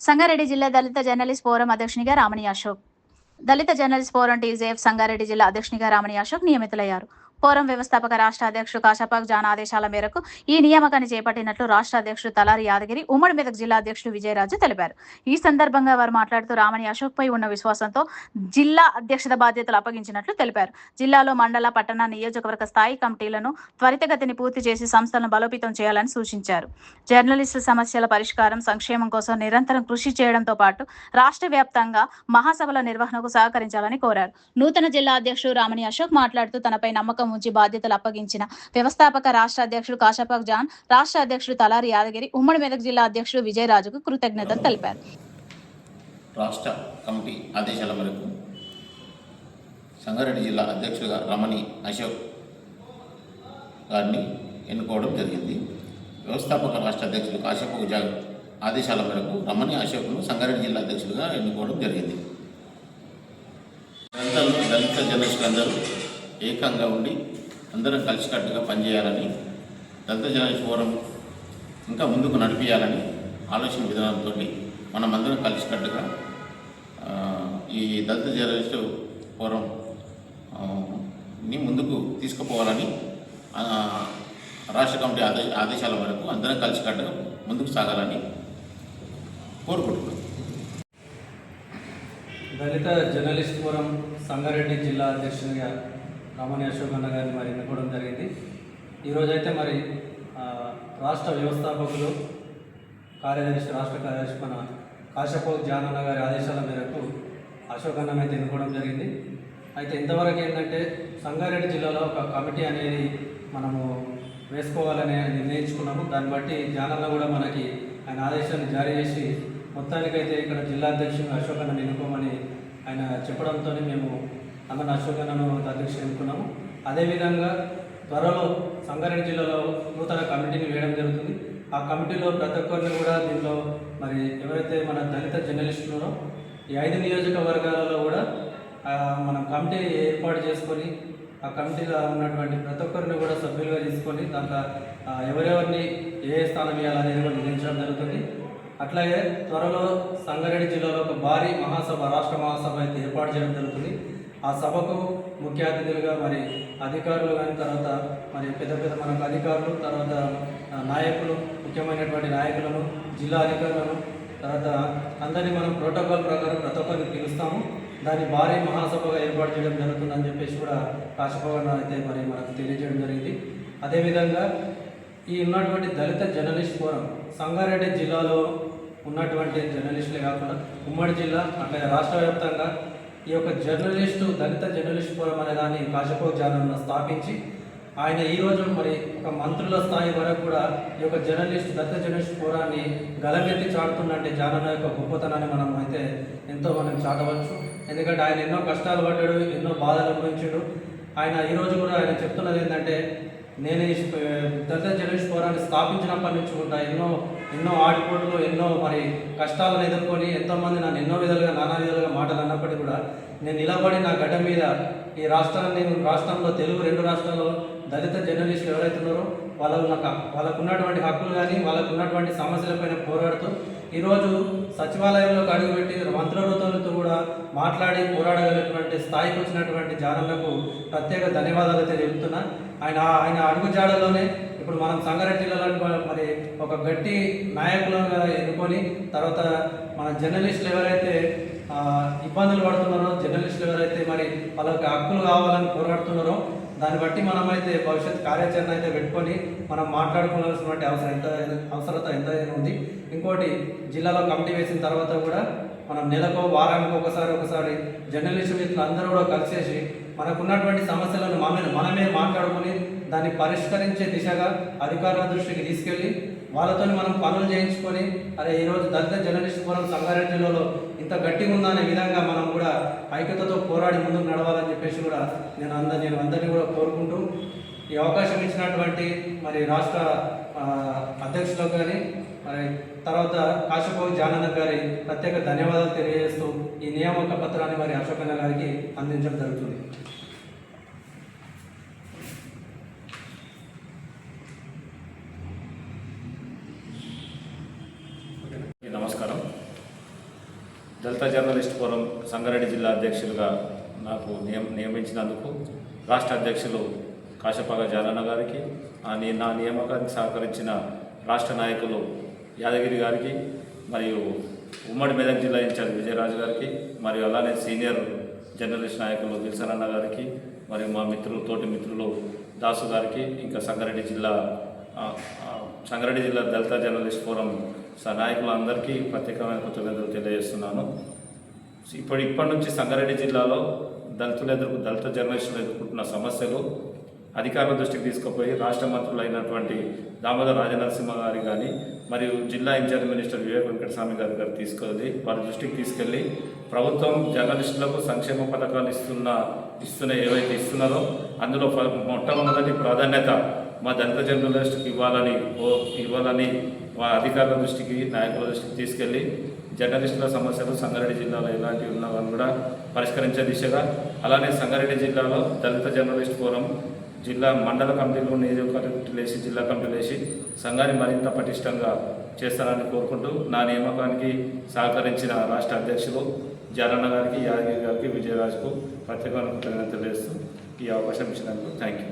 సంగారెడ్డి జిల్లా దళిత journalist forum అధ్యక్షునిగా రామణి అశోక్. దళిత journalist forum TJF Sangareddy జిల్లా అధ్యక్షునిగా రామణి అశోక్ నియమితులయ్యారు. ఫోరం వ్యవస్థాపక రాష్ట్ర అధ్యక్షుడు కాశాపాక్ జాన్ ఆదేశాల మేరకు ఈ నియామకాన్ని చేపట్టినట్లు రాష్ట్ర అధ్యక్షుడు తలారి యాదగిరి, ఉమ్మడి మెదక్ జిల్లా అధ్యక్షుడు విజయరాజు తెలిపారు. ఈ సందర్భంగా వారు మాట్లాడుతూ రామణి అశోక్ పై ఉన్న విశ్వాసంతో జిల్లా అధ్యక్షత బాధ్యతలు అప్పగించినట్లు తెలిపారు. జిల్లాలో మండల, పట్టణ, నియోజకవర్గ స్థాయి కమిటీలను త్వరితగతిని పూర్తి చేసి సంస్థలను బలోపేతం చేయాలని సూచించారు. జర్నలిస్టు సమస్యల పరిష్కారం, సంక్షేమం కోసం నిరంతరం కృషి చేయడంతో పాటు రాష్ట్ర వ్యాప్తంగా మహాసభల నిర్వహణకు సహకరించాలని కోరారు. నూతన జిల్లా అధ్యక్షుడు రామణి అశోక్ మాట్లాడుతూ తనపై నమ్మకం ఉంచి బాధ్యతలు అప్పగించిన వ్యవస్థాపక రాష్ట్ర అధ్యక్షుడు కాశాపాక్ జాన్, రాష్ట్ర అధ్యక్షుడు తలారి యాదగిరి, ఉమ్మడి మెదక్ జిల్లా అధ్యక్షుడు విజయరాజుకు కృతజ్ఞతలు తెలిపారు. రాష్ట్ర కమిటీ ఆదేశాల మేరకు సంగారెడ్డి జిల్లా అధ్యక్షుడిగా రమణి అశోక్ గారిని ఎన్నుకోవడం జరిగింది. వ్యవస్థాపక రాష్ట్ర అధ్యక్షుడు కాశాపాక్ జాన్ ఆదేశాల మేరకు రమణి అశోక్ను సంగారెడ్డి జిల్లా అధ్యక్షుడిగా ఎన్నుకోవడం జరిగింది. దళిత జర్నలిస్టులు అందరూ ఏకంగా ఉండి అందరం కలిసికట్టుగా పనిచేయాలని, దళిత జర్నలిస్ట్ ఫోరం ఇంకా ముందుకు నడిపించాలని ఆలోచన విధానంతో మనమందరం కలిసికట్టుగా ఈ దళిత జర్నలిస్ట్ ఫోరంని ముందుకు తీసుకుపోవాలని రాష్ట్ర కమిటీ ఆదేశాల మేరకు అందరం కలిసికట్టుగా ముందుకు సాగాలని కోరుకుంటున్నాం. దళిత జర్నలిస్ట్ ఫోరం సంగారెడ్డి జిల్లా అధ్యక్షునిగా రామణి అశోక్ అన్న గారిని మరి ఎన్నుకోవడం జరిగింది. ఈరోజైతే మరి రాష్ట్ర వ్యవస్థాపకులు రాష్ట్ర కార్యదర్శి మన కాశాపాక్ జాన్ అన్న గారి ఆదేశాల మేరకు అశోక్ అన్నను అయితే ఎన్నుకోవడం జరిగింది. అయితే ఇంతవరకు ఏంటంటే సంగారెడ్డి జిల్లాలో ఒక కమిటీ అనేది మనము వేసుకోవాలని నిర్ణయించుకున్నాము. దాన్ని బట్టి జాన్ అన్న కూడా మనకి ఆయన ఆదేశాన్ని జారీ చేసి మొత్తానికైతే ఇక్కడ జిల్లా అధ్యక్షుడు అశోక్ అన్నను ఎన్నుకోమని ఆయన చెప్పడంతో మేము అన్న అశోక్ అన్నను అధ్యక్షుడు ఎన్నుకున్నాము. అదేవిధంగా త్వరలో సంగారెడ్డి జిల్లాలో నూతన కమిటీని వేయడం జరుగుతుంది. ఆ కమిటీలో ప్రతి ఒక్కరిని కూడా దీనిలో మరి ఎవరైతే మన దళిత జర్నలిస్టులో ఈ 5 నియోజకవర్గాలలో కూడా మనం కమిటీ ఏర్పాటు చేసుకొని ఆ కమిటీలో ఉన్నటువంటి ప్రతి ఒక్కరిని కూడా సభ్యులుగా తీసుకొని దాంట్లో ఎవరెవరిని ఏ స్థానం ఇవ్వాలనేది కూడా నిర్ణయించడం జరుగుతుంది. అట్లాగే త్వరలో సంగారెడ్డి జిల్లాలో ఒక భారీ మహాసభ, రాష్ట్ర మహాసభ అయితే ఏర్పాటు చేయడం జరుగుతుంది. ఆ సభకు ముఖ్య అతిథులుగా మరి అధికారులు కానీ, తర్వాత మరి పెద్ద మనకు అధికారులు, తర్వాత నాయకులు, ముఖ్యమైనటువంటి నాయకులను, జిల్లా అధికారులను, తర్వాత అందరినీ మనం ప్రోటోకాల్ ప్రకారం ప్రతి ఒక్కరిని పిలుస్తాము. దాన్ని భారీ మహాసభగా ఏర్పాటు చేయడం జరుగుతుందని చెప్పేసి కూడా కాశాపాక్ అయితే మరి మనకు తెలియజేయడం జరిగింది. అదేవిధంగా ఈ ఉన్నటువంటి దళిత జర్నలిస్ట్ ఫోరం సంగారెడ్డి జిల్లాలో ఉన్నటువంటి జర్నలిస్టులే కాకుండా ఉమ్మడి జిల్లా అట్లాగే రాష్ట్ర వ్యాప్తంగా ఈ యొక్క దళిత జర్నలిస్ట్ ఫోరం అనే దాన్ని కాశాపాక్ జాన్ స్థాపించి ఆయన ఈరోజు మరి ఒక మంత్రుల స్థాయి వరకు కూడా ఈ యొక్క దళిత జర్నలిస్ట్ ఫోరాన్ని గలమెత్తి చాటుతున్నట్టే జాన్ అన్న యొక్క గొప్పతనాన్ని మనం అయితే ఎంతో మనం చాటవచ్చు. ఎందుకంటే ఆయన ఎన్నో కష్టాలు పడ్డాడు, ఎన్నో బాధలు అనుభవించాడు. ఆయన ఈరోజు కూడా ఆయన చెప్తున్నది ఏంటంటే, నేను ఈ దళిత జర్నలిస్ట్ ఫోరాన్ని స్థాపించినప్పటి నుంచి కూడా ఎన్నో ఆడిపోట్లు, ఎన్నో మరి కష్టాలను ఎదుర్కొని ఎంతోమంది నన్ను నానా విధాలుగా మాటలు అన్నప్పటికీ కూడా నేను నిలబడి నా గడ్డ మీద ఈ రాష్ట్రంలో తెలుగు 2 రాష్ట్రాల్లో దళిత జర్నలిస్టులు ఎవరైతే ఉన్నారో వాళ్ళకు ఉన్నటువంటి హక్కులు కానీ, వాళ్ళకు ఉన్నటువంటి సమస్యలపైన పోరాడుతూ ఈరోజు సచివాలయంలోకి అడుగుపెట్టి మంత్రులతో కూడా మాట్లాడి పోరాడగలిగినటువంటి స్థాయికి వచ్చినటువంటి జానన్నకు ప్రత్యేక ధన్యవాదాలు అయితే చెబుతున్నా. ఆయన అడుగుజాడలోనే ఇప్పుడు మనం సంగారెడ్డి జిల్లాలో మరి ఒక గట్టి నాయకులుగా ఎన్నుకొని, తర్వాత మన జర్నలిస్టులు ఎవరైతే ఇబ్బందులు పడుతున్నారో, జర్నలిస్టులు ఎవరైతే మరి వాళ్ళకి హక్కులు కావాలని పోరాడుతున్నారో, దాన్ని బట్టి మనమైతే భవిష్యత్ కార్యాచరణ అయితే పెట్టుకొని మనం మాట్లాడుకోవాల్సినటువంటి అవసరత ఎంతైనా ఉంది. ఇంకోటి, జిల్లాలో కమిటీ వేసిన తర్వాత కూడా మనం నెలకు, వారానికి ఒకసారి జర్నలిస్టు మిత్రులు అందరూ కూడా కలిసేసి మనకున్నటువంటి సమస్యలను మనమే మాట్లాడుకొని దాన్ని పరిష్కరించే దిశగా అధికారుల దృష్టికి తీసుకెళ్ళి వాళ్ళతో మనం పనులు చేయించుకొని, అరే ఈరోజు దళిత జర్నలిస్ట్ ఫోరం సంగారెడ్డి జిల్లాలో ఇంత గట్టిగా ఉందనే విధంగా మనం కూడా ఐక్యతతో పోరాడి ముందుకు నడవాలని చెప్పేసి కూడా నేను అందరినీ కూడా కోరుకుంటూ, ఈ అవకాశం ఇచ్చినటువంటి మరి రాష్ట్ర అధ్యక్షులకు కానీ, మరి తర్వాత కాశాపాక్ జాన్ అన్న గారి ప్రత్యేక ధన్యవాదాలు తెలియజేస్తూ ఈ నియామక పత్రాన్ని మరి అశోక్ అన్న గారికి అందించడం జరుగుతుంది. నమస్కారం. దళిత జర్నలిస్ట్ ఫోరం సంగారెడ్డి జిల్లా అధ్యక్షులుగా నాకు నియమించినందుకు రాష్ట్ర అధ్యక్షులు కాశపాక జానన్న గారికి, నా నియామకానికి సహకరించిన రాష్ట్ర నాయకులు యాదగిరి గారికి, మరియు ఉమ్మడి మెదక్ జిల్లా ఇన్ఛార్జ్ విజయరాజు గారికి, మరియు అలానే సీనియర్ జర్నలిస్ట్ నాయకులు విల్సన్ అన్న గారికి, మరియు మా తోటి మిత్రులు దాసు గారికి, ఇంకా సంగారెడ్డి జిల్లా దళిత జర్నలిస్ట్ ఫోరం నాయకులందరికీ ప్రత్యేకమైన కృతజ్ఞతలు తెలియజేస్తున్నాను. ఇప్పటి నుంచి సంగారెడ్డి జిల్లాలో దళిత జర్నలిస్టులు ఎదుర్కొంటున్న సమస్యలు అధికారుల దృష్టికి తీసుకుపోయి రాష్ట్ర మంత్రులైనటువంటి దామోదర్ రాజనరసింహ గారి కానీ, మరియు జిల్లా ఇన్ఛార్జ్ మినిస్టర్ వివేక్ వెంకటస్వామి గారి తీసుకెళ్ళి వారి దృష్టికి తీసుకెళ్ళి ప్రభుత్వం జర్నలిస్టులకు సంక్షేమ పథకాలు ఏవైతే ఇస్తున్నారో అందులో మొట్టమొదటి ప్రాధాన్యత మా దళిత జర్నలిస్టుకి ఇవ్వాలని అధికారుల దృష్టికి, నాయకుల దృష్టికి తీసుకెళ్ళి జర్నలిస్టుల సమస్యలు సంగారెడ్డి జిల్లాలో ఎలాంటివి ఉన్నావని కూడా పరిష్కరించే దిశగా, అలానే సంగారెడ్డి జిల్లాలో దళిత జర్నలిస్ట్ ఫోరం జిల్లా మండల కమిటీలు, నియోజకవర్గాలు వేసి జిల్లా కమిటీలు వేసి సంఘాన్ని మరింత పటిష్టంగా చేస్తారని కోరుకుంటూ నా నియామకానికి సహకరించిన రాష్ట్ర అధ్యక్షులు జానన్న గారికి, యాదగిరి గారికి, విజయరాజుకు ప్రత్యేకమైన కృతజ్ఞతలు తెలియజేస్తూ ఈ అవకాశం ఇచ్చినందుకు థ్యాంక్ యూ.